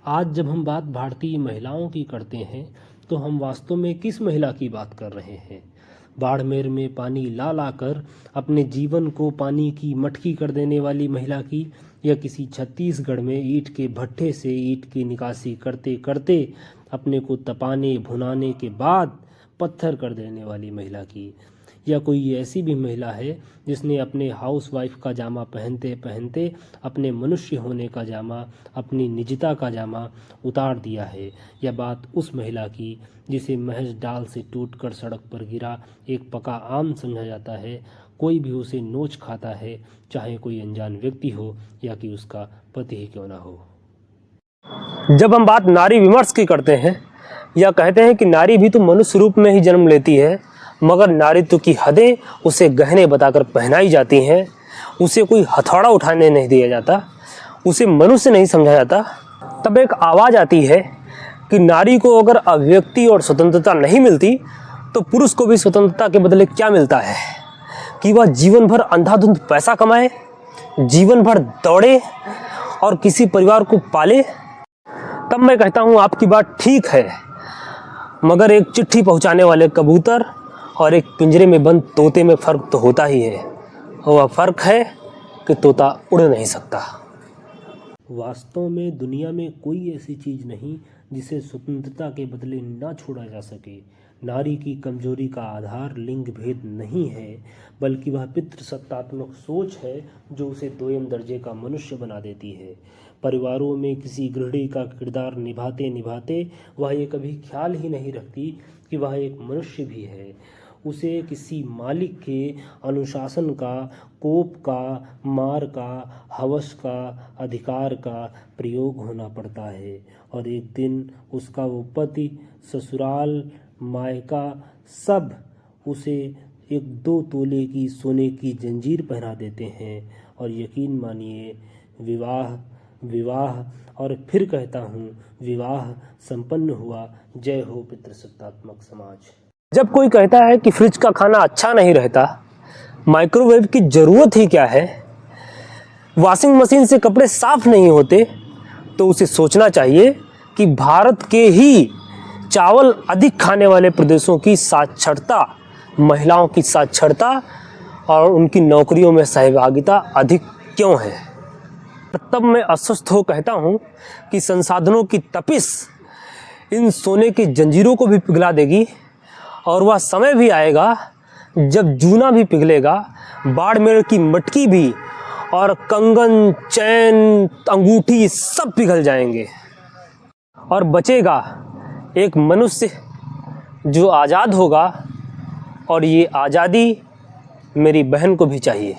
आज जब हम बात भारतीय महिलाओं की करते हैं तो हम वास्तव में किस महिला की बात कर रहे हैं? बाड़मेर में पानी ला ला कर अपने जीवन को पानी की मटकी कर देने वाली महिला की, या किसी छत्तीसगढ़ में ईंट के भट्ठे से ईंट की निकासी करते करते अपने को तपाने भुनाने के बाद पत्थर कर देने वाली महिला की, या कोई ऐसी भी महिला है जिसने अपने हाउसवाइफ का जामा पहनते पहनते अपने मनुष्य होने का जामा, अपनी निजता का जामा उतार दिया है। या बात उस महिला की जिसे महज डाल से टूटकर सड़क पर गिरा एक पका आम समझा जाता है, कोई भी उसे नोच खाता है, चाहे कोई अनजान व्यक्ति हो या कि उसका पति ही क्यों ना हो। जब हम बात नारी विमर्श की करते हैं या कहते हैं कि नारी भी तो मनुष्य रूप में ही जन्म लेती है, मगर नारीत्व की हदें उसे गहने बताकर पहनाई जाती हैं, उसे कोई हथौड़ा उठाने नहीं दिया जाता, उसे मनुष्य नहीं समझा जाता, तब एक आवाज़ आती है कि नारी को अगर अभिव्यक्ति और स्वतंत्रता नहीं मिलती तो पुरुष को भी स्वतंत्रता के बदले क्या मिलता है कि वह जीवन भर अंधाधुंध पैसा कमाए, जीवन भर दौड़े और किसी परिवार को पाले। तब मैं कहता हूँ आपकी बात ठीक है, मगर एक चिट्ठी पहुँचाने वाले कबूतर और एक पिंजरे में बंद तोते में फ़र्क तो होता ही है, और वह फ़र्क है कि तोता उड़ नहीं सकता। वास्तव में दुनिया में कोई ऐसी चीज़ नहीं जिसे स्वतंत्रता के बदले ना छोड़ा जा सके। नारी की कमजोरी का आधार लिंग भेद नहीं है, बल्कि वह पितृसत्तात्मक सोच है जो उसे दोयम दर्जे का मनुष्य बना देती है। परिवारों में किसी गृहिणी का किरदार निभाते निभाते वह ये कभी ख्याल ही नहीं रखती कि वह एक मनुष्य भी है। उसे किसी मालिक के अनुशासन का, कोप का, मार का, हवस का, अधिकार का प्रयोग होना पड़ता है, और एक दिन उसका वो पति, ससुराल, मायका सब उसे 1-2 तोले की सोने की जंजीर पहना देते हैं। और यकीन मानिए, विवाह और फिर कहता हूँ विवाह संपन्न हुआ। जय हो पितृसत्तात्मक समाज। जब कोई कहता है कि फ्रिज का खाना अच्छा नहीं रहता, माइक्रोवेव की ज़रूरत ही क्या है, वॉशिंग मशीन से कपड़े साफ नहीं होते, तो उसे सोचना चाहिए कि भारत के ही चावल अधिक खाने वाले प्रदेशों की साक्षरता, महिलाओं की साक्षरता और उनकी नौकरियों में सहभागिता अधिक क्यों है। तब मैं अस्वस्थ हो कहता हूँ कि संसाधनों की तपिश इन सोने की जंजीरों को भी पिघला देगी, और वह समय भी आएगा जब जूना भी पिघलेगा, बाड़मेर की मटकी भी, और कंगन, चैन, अंगूठी सब पिघल जाएंगे, और बचेगा एक मनुष्य जो आज़ाद होगा। और ये आज़ादी मेरी बहन को भी चाहिए।